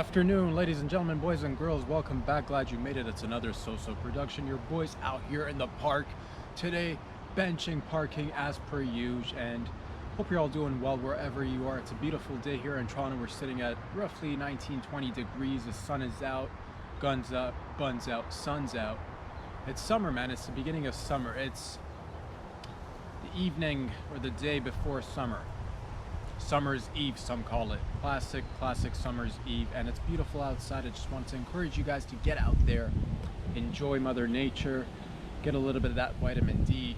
afternoon, ladies and gentlemen, boys and girls. Welcome back. Glad you made it. It's another So-So production. Your boys out here in the park today, benching, parking as per usual, and hope you're all doing well wherever you are. It's a beautiful day here in Toronto. We're sitting at roughly 19-20 degrees. The sun is out, guns up, buns out, sun's out. It's summer, man. It's the beginning of summer. It's the evening or the day before summer. Summer's Eve, some call it. Classic Summer's Eve, and it's beautiful outside. I just want to encourage you guys to get out there, enjoy Mother Nature, get a little bit of that vitamin D,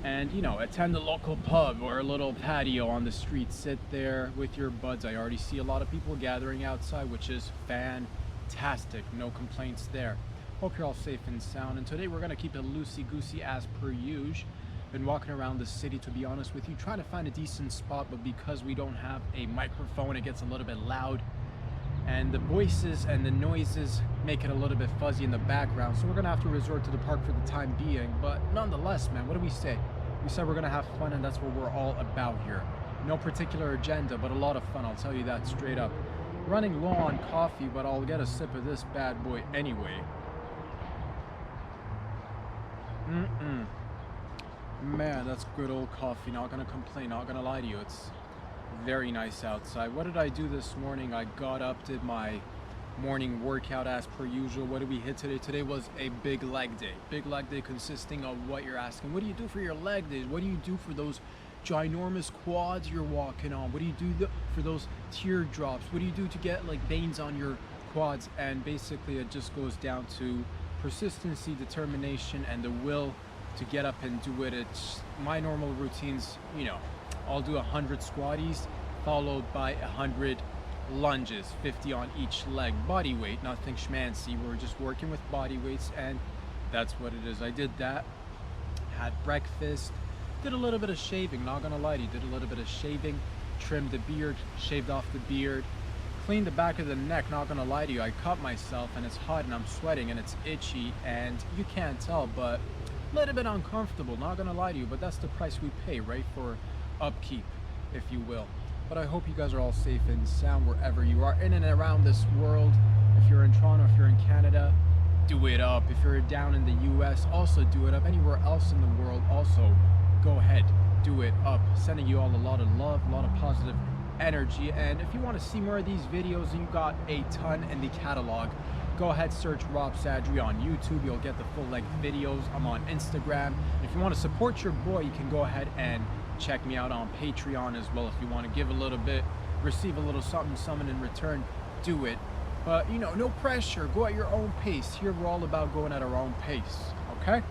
and attend a local pub or a little patio on the street. Sit there with your buds. I already see a lot of people gathering outside, which is fantastic. No complaints there. Hope you're all safe and sound, and today we're going to keep it loosey-goosey as per usual. Been walking around the city, to be honest with you, trying to find a decent spot, but because we don't have a microphone, it gets a little bit loud, and the voices and the noises make it a little bit fuzzy in the background, so we're gonna have to resort to the park for the time being. But nonetheless, man, what do we say? We said we're gonna have fun, and that's what we're all about here. No particular agenda, but a lot of fun, I'll tell you that straight up. Running low on coffee, but I'll get a sip of this bad boy anyway. Man, that's good old coffee. Not gonna complain, not gonna lie to you. It's very nice outside. What did I do this morning? I got up, did my morning workout as per usual. What did we hit today? Today was a big leg day. Big leg day consisting of what you're asking. What do you do for your leg days? What do you do for those ginormous quads you're walking on? What do you do for those teardrops? What do you do to get like veins on your quads? And basically it just goes down to persistency, determination, and the will to get up and do it. It's my normal routines. I'll do 100 squatties followed by 100 lunges, 50 on each leg, body weight, nothing schmancy. We're just working with body weights, and that's what it is. I did that, had breakfast, did a little bit of shaving, not gonna lie to you, did a little bit of shaving, trimmed the beard, shaved off the beard, cleaned the back of the neck. Not gonna lie to you, I cut myself and it's hot and I'm sweating and it's itchy, and you can't tell, but a little bit uncomfortable, not gonna lie to you, but that's the price we pay, right, for upkeep, if you will. But I hope you guys are all safe and sound wherever you are in and around this world. If you're in Toronto, if you're in Canada, do it up. If you're down in the US, also do it up. Anywhere else in the world, also go ahead, do it up. Sending you all a lot of love, a lot of positive energy. And if you want to see more of these videos, you got a ton in the catalog. Go ahead, search Rob Sadri on YouTube. You'll get the full-length videos. I'm on Instagram. If you want to support your boy, you can go ahead and check me out on Patreon as well. If you want to give a little bit, receive a little something in return, do it. But no pressure. Go at your own pace. Here we're all about going at our own pace. Okay?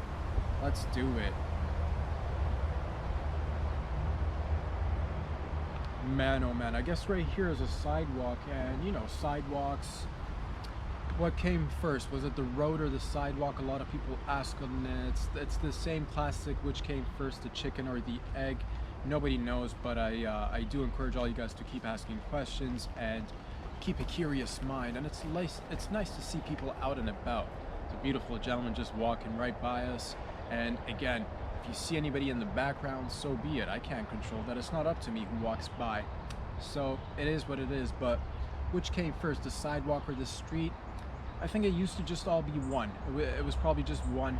Let's do it. Man, oh man. I guess right here is a sidewalk, and sidewalks. What came first? Was it the road or the sidewalk? A lot of people ask on it. It's the same classic, which came first, the chicken or the egg? Nobody knows, but I do encourage all you guys to keep asking questions and keep a curious mind. And it's nice to see people out and about. It's a beautiful gentleman just walking right by us. And again, if you see anybody in the background, so be it. I can't control that. It's not up to me who walks by. So it is what it is. But which came first, the sidewalk or the street? I think it used to just all be one. It was probably just one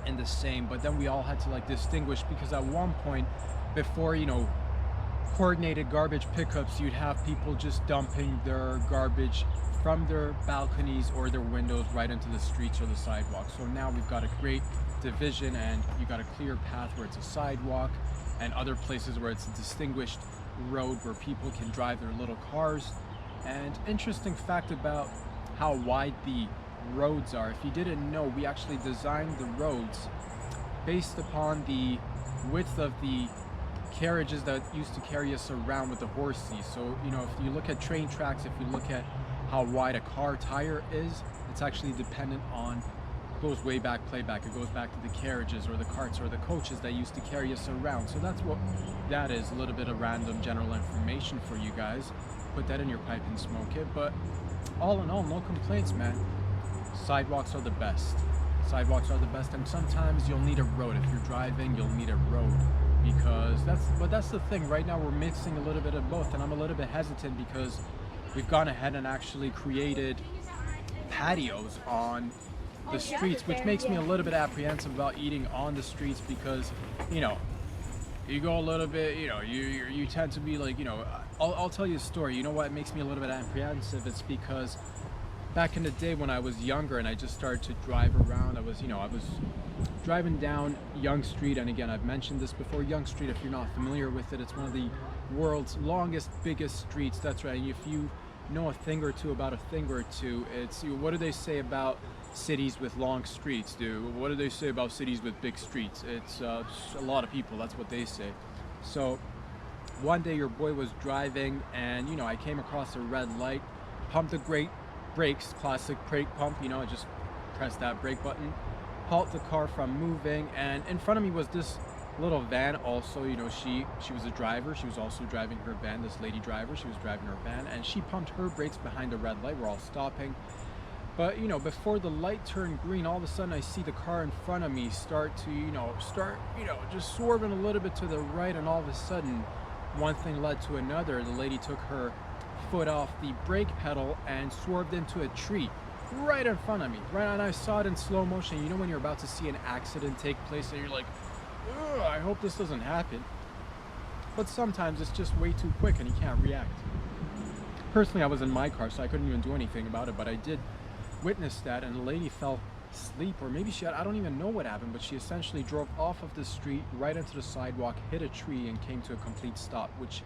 and the same, but then we all had to distinguish, because at one point, before coordinated garbage pickups, you'd have people just dumping their garbage from their balconies or their windows right into the streets or the sidewalk. So now we've got a great division, and you got a clear path where it's a sidewalk, and other places where it's a distinguished road where people can drive their little cars. And interesting fact about how wide the roads are. If you didn't know, we actually designed the roads based upon the width of the carriages that used to carry us around with the horses. So, if you look at train tracks, if you look at how wide a car tire is, it's actually dependent on, it goes way back, playback, it goes back to the carriages or the carts or the coaches that used to carry us around. So that's what that is, a little bit of random general information for you guys. Put that in your pipe and smoke it. But all in all, no complaints, man. Sidewalks are the best. Sidewalks are the best, and sometimes you'll need a road. If you're driving, you'll need a road, because that's the thing. Right now we're mixing a little bit of both, and I'm a little bit hesitant because we've gone ahead and actually created patios on the streets, which makes me a little bit apprehensive about eating on the streets because, you know, you go a little bit, you know, you tend to be like, you know, I'll tell you a story. You know what makes me a little bit apprehensive? It's because back in the day when I was younger and I just started to drive around, I was driving down Yonge Street, and again, I've mentioned this before. Yonge Street, if you're not familiar with it, it's one of the world's longest, biggest streets. That's right. And if you know a thing or two about a thing or two, it's, what do they say about cities with long streets? What do they say about cities with big streets? It's a lot of people, that's what they say. So one day your boy was driving, and, you know, I came across a red light, pumped the great brakes, classic brake pump, you know, I just pressed that brake button, halt the car from moving, and in front of me was this little van also. You know, she was a driver, she was also driving her van. This lady driver, she was driving her van, and she pumped her brakes behind the red light. We're all stopping, but, you know, before the light turned green, all of a sudden I see the car in front of me start just swerving a little bit to the right, and all of a sudden one thing led to another. The lady took her foot off the brake pedal and swerved into a tree right in front of me, right, and I saw it in slow motion. You know when you're about to see an accident take place and you're like, ugh, I hope this doesn't happen, but sometimes it's just way too quick and you can't react. Personally, I was in my car, so I couldn't even do anything about it, but I did witness that, and the lady fell asleep, or maybe I don't even know what happened, but she essentially drove off of the street right into the sidewalk, hit a tree, and came to a complete stop, which,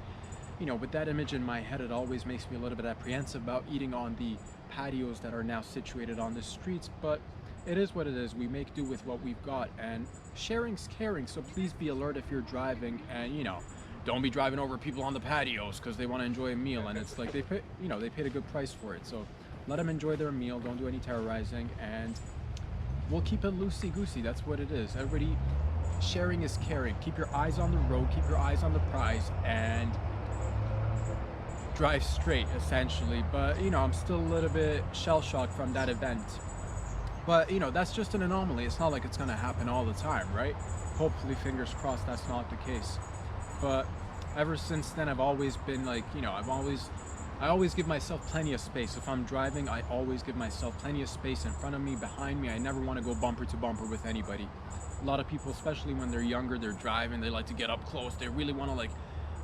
you know, with that image in my head, it always makes me a little bit apprehensive about eating on the patios that are now situated on the streets. But it is what it is. We make do with what we've got, and sharing's caring. So please be alert if you're driving, and, you know, don't be driving over people on the patios because they want to enjoy a meal, and it's like they paid a good price for it. So let them enjoy their meal. Don't do any terrorizing, and we'll keep it loosey-goosey. That's what it is. Everybody, sharing is caring. Keep your eyes on the road, keep your eyes on the prize, and drive straight, essentially. But, you know, I'm still a little bit shell-shocked from that event. But, you know, that's just an anomaly. It's not like it's going to happen all the time, right? Hopefully, fingers crossed, that's not the case. But ever since then, I've always been like, you know, I always give myself plenty of space. If I'm driving, I always give myself plenty of space in front of me, behind me. I never want to go bumper to bumper with anybody. A lot of people, especially when they're younger, they're driving, they like to get up close. They really want to, like,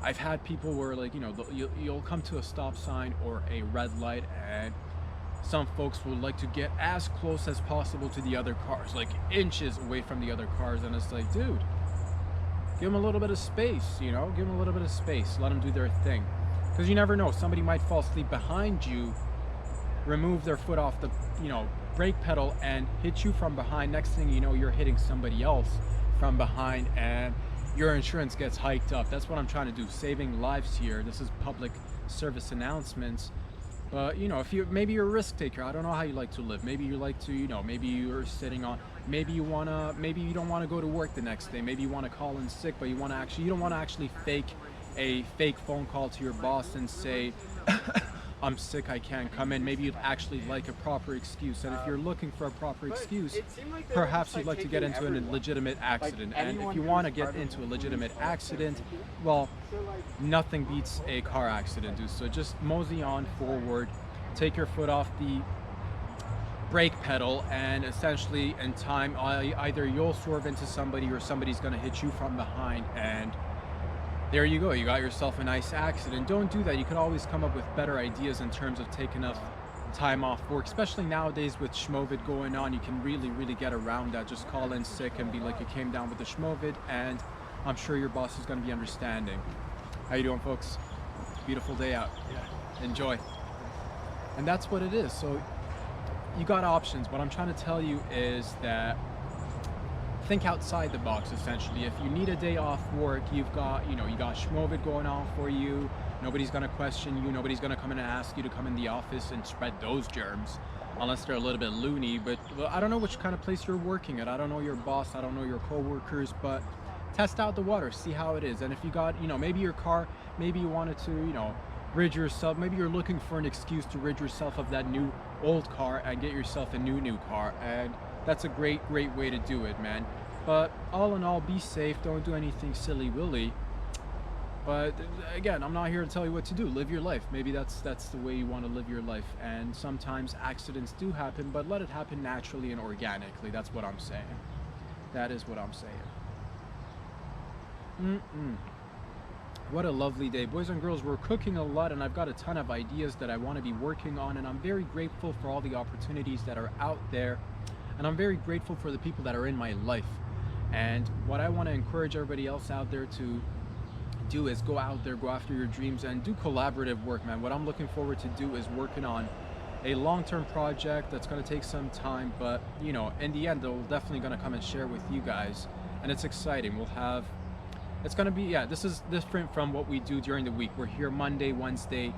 I've had people where, like, you know, you'll come to a stop sign or a red light, and some folks will like to get as close as possible to the other cars, like inches away from the other cars, and it's like, dude, give them a little bit of space, you know, give them a little bit of space, let them do their thing, because you never know, somebody might fall asleep behind you, remove their foot off the, you know, brake pedal and hit you from behind. Next thing you know, you're hitting somebody else from behind, and your insurance gets hiked up. That's what I'm trying to do, saving lives here. This is public service announcements. But, you know, if maybe you're a risk taker, I don't know how you like to live. Maybe you like to, you know, maybe you're sitting on, maybe you don't want to go to work the next day. Maybe you want to call in sick, but you don't want to actually fake a fake phone call to your boss and say, I'm sick, I can't come in. Maybe you'd actually like a proper excuse. And if you're looking for a proper excuse, perhaps you'd like to get into a legitimate accident. And if you want to get into a legitimate accident, well, nothing beats a car accident, dude. So just mosey on forward, take your foot off the brake pedal, and essentially in time, either you'll swerve into somebody or somebody's going to hit you from behind, and there you go, you got yourself a nice accident. Don't do that. You could always come up with better ideas in terms of taking enough time off work, especially nowadays with Schmovid going on. You can really get around that. Just call in sick and be like you came down with the Schmovid, and I'm sure your boss is going to be understanding. How you doing, folks? Beautiful day out. Yeah. Enjoy. And that's what it is. So you got options. What I'm trying to tell you is that think outside the box, essentially. If you need a day off work, you got Schmovid going on for you. Nobody's going to question you. Nobody's going to come in and ask you to come in the office and spread those germs, unless they're a little bit loony. But I don't know which kind of place you're working at. I don't know your boss. I don't know your coworkers, but test out the water, see how it is. And if you got, maybe your car, maybe you wanted to, rid yourself, maybe you're looking for an excuse to rid yourself of that new old car and get yourself a new car. And that's a great way to do it, man. But all in all, be safe. Don't do anything silly-willy. But again, I'm not here to tell you what to do. Live your life. Maybe that's the way you want to live your life. And sometimes accidents do happen, but let it happen naturally and organically. That's what I'm saying. That is what I'm saying. Mm-mm. What a lovely day. Boys and girls, we're cooking a lot, and I've got a ton of ideas that I want to be working on, and I'm very grateful for all the opportunities that are out there, and I'm very grateful for the people that are in my life. And what I want to encourage everybody else out there to do is go out there, go after your dreams, and do collaborative work, man. What I'm looking forward to do is working on a long-term project that's going to take some time, but you know, in the end, they're definitely going to come and share with you guys, and it's exciting. We'll have, it's going to be, yeah, this is different from what we do during the week. We're here Monday, Wednesday,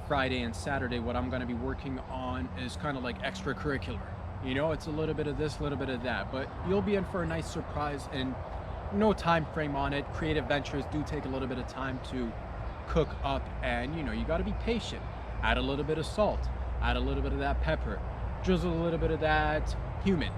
Friday, and Saturday. What I'm going to be working on is kind of like extracurricular. You know, it's a little bit of this, a little bit of that, but you'll be in for a nice surprise, and no time frame on it. Creative ventures do take a little bit of time to cook up, and you know, you got to be patient. Add a little bit of salt, add a little bit of that pepper, drizzle a little bit of that cumin,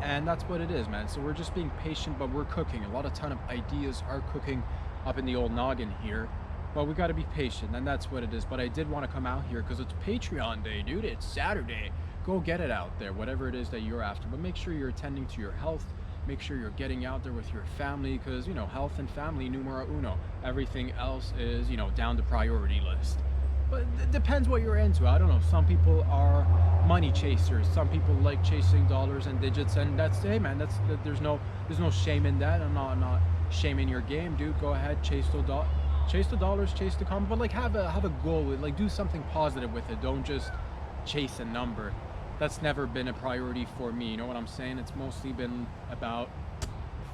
and that's what it is, man. So we're just being patient, but we're cooking. A ton of ideas are cooking up in the old noggin here, but we got to be patient, and that's what it is. But I did want to come out here because it's Patreon day, dude. It's Saturday. Go get it out there, whatever it is that you're after, but make sure you're attending to your health. Make sure you're getting out there with your family, because you know, health and family numero uno. Everything else is, you know, down the priority list. But it depends what you're into. I don't know, some people are money chasers, some people like chasing dollars and digits, and that's, hey man, there's no shame in that. I'm not shaming your game, dude. Go ahead, chase the dollars, chase the comment, but like have a goal, like do something positive with it. Don't just chase a number. That's never been a priority for me, you know what I'm saying? It's mostly been about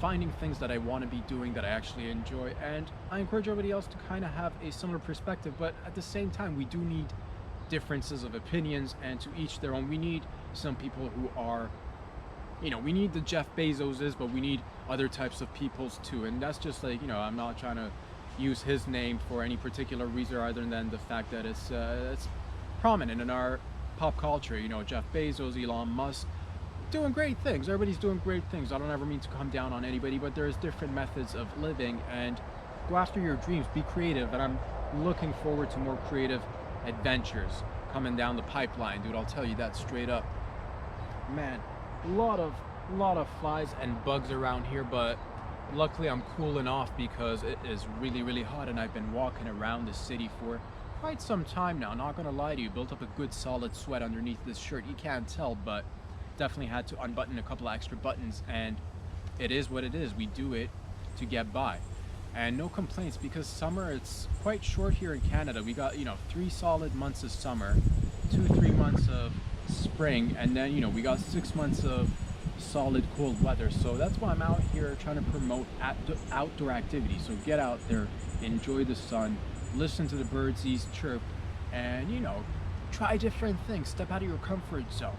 finding things that I want to be doing that I actually enjoy, and I encourage everybody else to kind of have a similar perspective. But at the same time, we do need differences of opinions, and to each their own. We need some people who are, you know, we need the Jeff Bezoses, but we need other types of peoples too. And that's just like, you know, I'm not trying to use his name for any particular reason other than the fact that it's prominent in our pop culture. You know, Jeff Bezos, Elon Musk, doing great things. Everybody's doing great things. I don't ever mean to come down on anybody, but there's different methods of living, and go after your dreams, be creative. And I'm looking forward to more creative adventures coming down the pipeline, dude. I'll tell you that straight up, man. A lot of flies and bugs around here, but luckily I'm cooling off because it is really hot, and I've been walking around the city for quite some time now. Not gonna lie to you, built up a good solid sweat underneath this shirt. You can't tell, but definitely had to unbutton a couple of extra buttons, and it is what it is. We do it to get by, and no complaints, because summer, it's quite short here in Canada. We got, you know, 3 solid months of summer, 2-3 months of spring, and then, you know, we got 6 months of solid cold weather. So that's why I'm out here trying to promote outdoor activities. So get out there, enjoy the sun, listen to the birds chirp, and you know, try different things, step out of your comfort zone,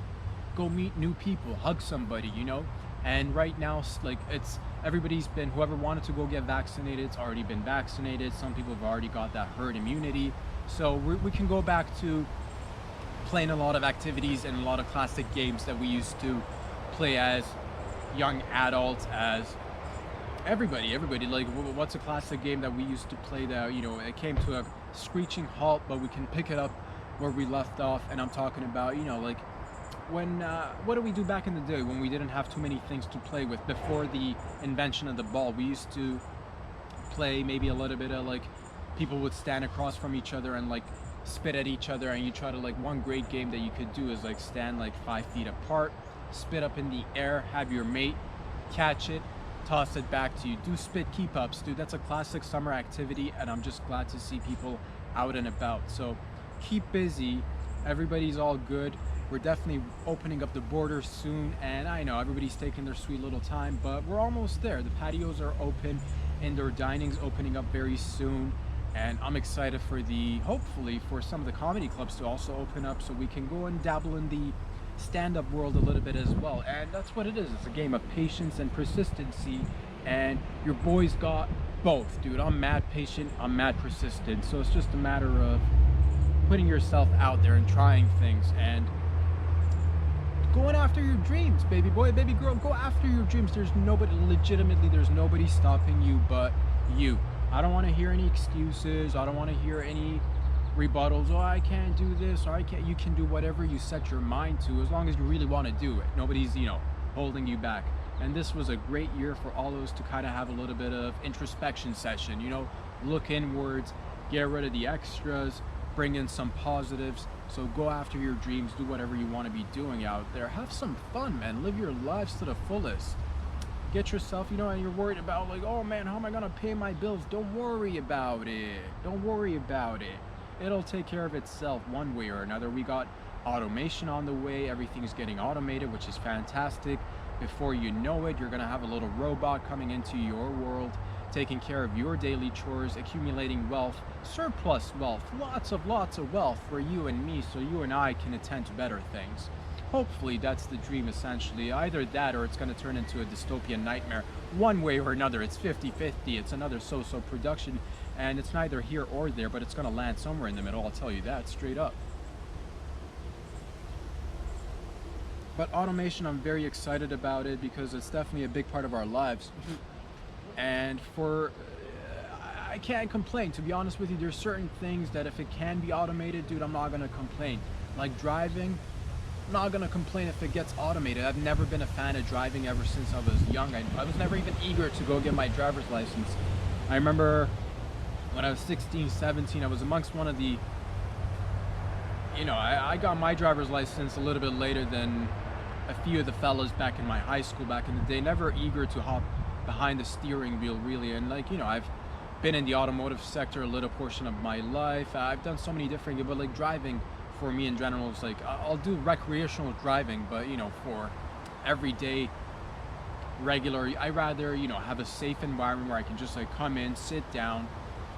go meet new people, hug somebody, you know. And right now, like, it's everybody's been, whoever wanted to go get vaccinated, it's already been vaccinated. Some people have already got that herd immunity, so we can go back to playing a lot of activities and a lot of classic games that we used to play as young adults, as everybody. Like, what's a classic game that we used to play that, you know, it came to a screeching halt, but we can pick it up where we left off? And I'm talking about, you know, like, when what did we do back in the day when we didn't have too many things to play with? Before the invention of the ball, we used to play maybe a little bit of, like, people would stand across from each other and like spit at each other, and you try to, like, one great game that you could do is like stand like 5 feet apart, spit up in the air, have your mate catch it, toss it back to you. Do spit keep ups, dude. That's a classic summer activity, and I'm just glad to see people out and about. So keep busy, everybody's all good. We're definitely opening up the borders soon, and I know everybody's taking their sweet little time, but we're almost there. The patios are open, indoor dining's opening up very soon, and I'm excited for hopefully for some of the comedy clubs to also open up, so we can go and dabble in the stand-up world a little bit as well. And that's what it is. It's a game of patience and persistency, and your boy's got both, dude. I'm mad patient, I'm mad persistent, so it's just a matter of putting yourself out there and trying things and going after your dreams, baby boy, baby girl. Go after your dreams. There's nobody stopping you but you. I don't want to hear any excuses. I don't want to hear any rebuttals. Oh, I can't do this, or I can't. You can do whatever you set your mind to, as long as you really want to do it. Nobody's, holding you back. And this was a great year for all those to kind of have a little bit of introspection session. Look inwards, get rid of the extras, bring in some positives. So go after your dreams, do whatever you want to be doing out there. Have some fun, man. Live your lives to the fullest. Get yourself, and you're worried about like, oh man, how am I gonna pay my bills? Don't worry about it. Don't worry about it. It'll take care of itself one way or another. We got automation on the way. Everything's getting automated, which is fantastic. Before you know it, you're gonna have a little robot coming into your world, taking care of your daily chores, accumulating wealth, surplus wealth, lots of wealth for you and me, so you and I can attend to better things. Hopefully that's the dream, essentially. Either that or it's going to turn into a dystopian nightmare. One way or another, it's 50-50. It's another so-so production, and it's neither here or there, but it's going to land somewhere in the middle, I'll tell you that straight up. But automation, I'm very excited about it because it's definitely a big part of our lives. And I can't complain, to be honest with you. There's certain things that if it can be automated, dude, I'm not going to complain. Like driving, I'm not gonna complain if it gets automated. I've never been a fan of driving ever since I was young. I was never even eager to go get my driver's license. I remember when I was 16, 17, I was amongst one of the, I got my driver's license a little bit later than a few of the fellas back in my high school back in the day. Never eager to hop behind the steering wheel, really. And I've been in the automotive sector a little portion of my life. I've done so many different, but like driving, for me in general, it's like I'll do recreational driving, but for everyday regular, I rather have a safe environment where I can just like come in, sit down,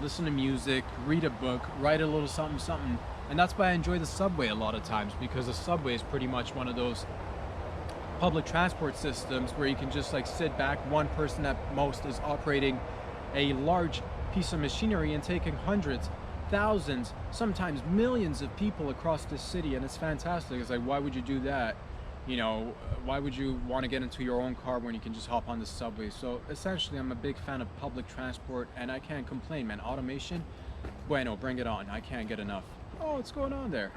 listen to music, read a book, write a little something. And that's why I enjoy the subway a lot of times, because the subway is pretty much one of those public transport systems where you can just like sit back. One person at most is operating a large piece of machinery and taking hundreds, thousands, sometimes millions of people across the city, and it's fantastic. It's like, why would you do that? Why would you want to get into your own car when you can just hop on the subway? So essentially, I'm a big fan of public transport, and I can't complain, man. Automation, bueno, bring it on. I can't get enough. Oh, what's going on there?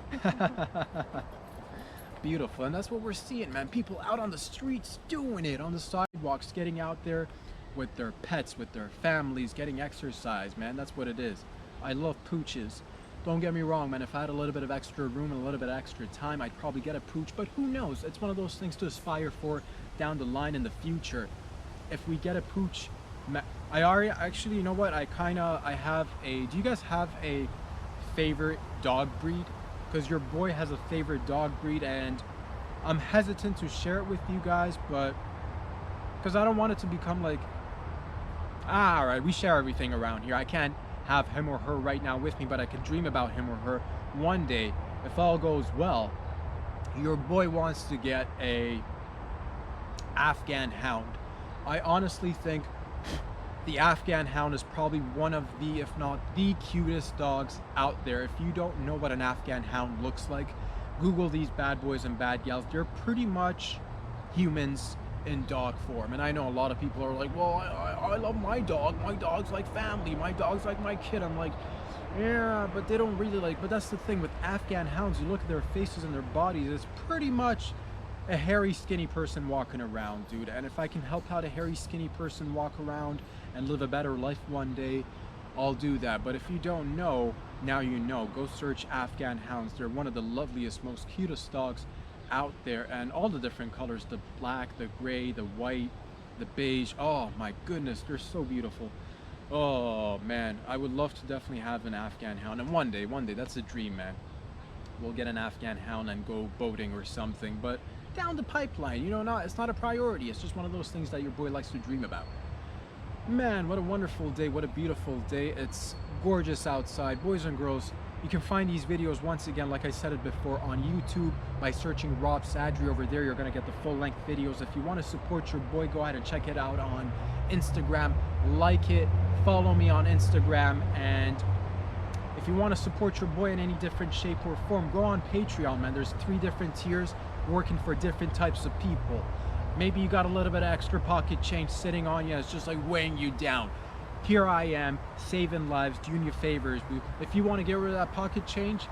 Beautiful. And that's what we're seeing, man. People out on the streets doing it, on the sidewalks, getting out there with their pets, with their families, getting exercise, man. That's what it is. I love pooches. Don't get me wrong, man. If I had a little bit of extra room and a little bit of extra time, I'd probably get a pooch, but who knows? It's one of those things to aspire for down the line in the future. If we get a pooch, I already, actually, you know what? I have a, do you guys have a favorite dog breed? Because your boy has a favorite dog breed, and I'm hesitant to share it with you guys, but because I don't want it to become like, all right, we share everything around here. I can't have him or her right now with me, but I could dream about him or her one day. If all goes well, your boy wants to get a Afghan hound. I honestly think the Afghan hound is probably one of the, if not the cutest dogs out there. If you don't know what an Afghan hound looks like, Google these bad boys and bad gals. They're pretty much humans in dog form. And I know a lot of people are like, well, I love my dog. My dog's like family. My dog's like my kid. I'm like, yeah, but they don't really like, but that's the thing with Afghan hounds. You look at their faces and their bodies, it's pretty much a hairy, skinny person walking around, dude. And if I can help out a hairy, skinny person walk around and live a better life one day, I'll do that. But if you don't know, now you know. Go search Afghan hounds. They're one of the loveliest, most cutest dogs out there, and all the different colors, the black, the gray, the white, the beige. Oh my goodness, they're so beautiful. Oh man, I would love to definitely have an Afghan hound, and one day, that's a dream, man. We'll get an Afghan hound and go boating or something, but down the pipeline, it's not a priority. It's just one of those things that your boy likes to dream about. Man, what a wonderful day, what a beautiful day. It's gorgeous outside. Boys and girls, you can find these videos, once again, like I said it before, on YouTube by searching Rob Sadri. Over there, you're going to get the full-length videos. If you want to support your boy, go ahead and check it out on Instagram. Like it, follow me on Instagram, and if you want to support your boy in any different shape or form, go on Patreon, man. There's 3 different tiers working for different types of people. Maybe you got a little bit of extra pocket change sitting on you, it's just like weighing you down. here I am, saving lives, doing you favors. If you want to get rid of that pocket change,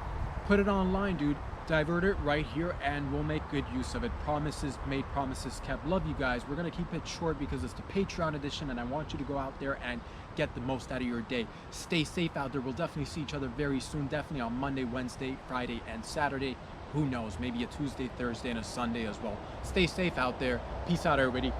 put it online, dude. Divert it right here and we'll make good use of it. Promises made, promises kept. Love you guys. We're gonna keep it short because it's the Patreon edition and I want you to go out there and get the most out of your day. Stay safe out there. We'll definitely see each other very soon, definitely on Monday, Wednesday, Friday, and Saturday. Who knows, maybe a Tuesday, Thursday, and a Sunday as well. Stay safe out there. Peace out, everybody.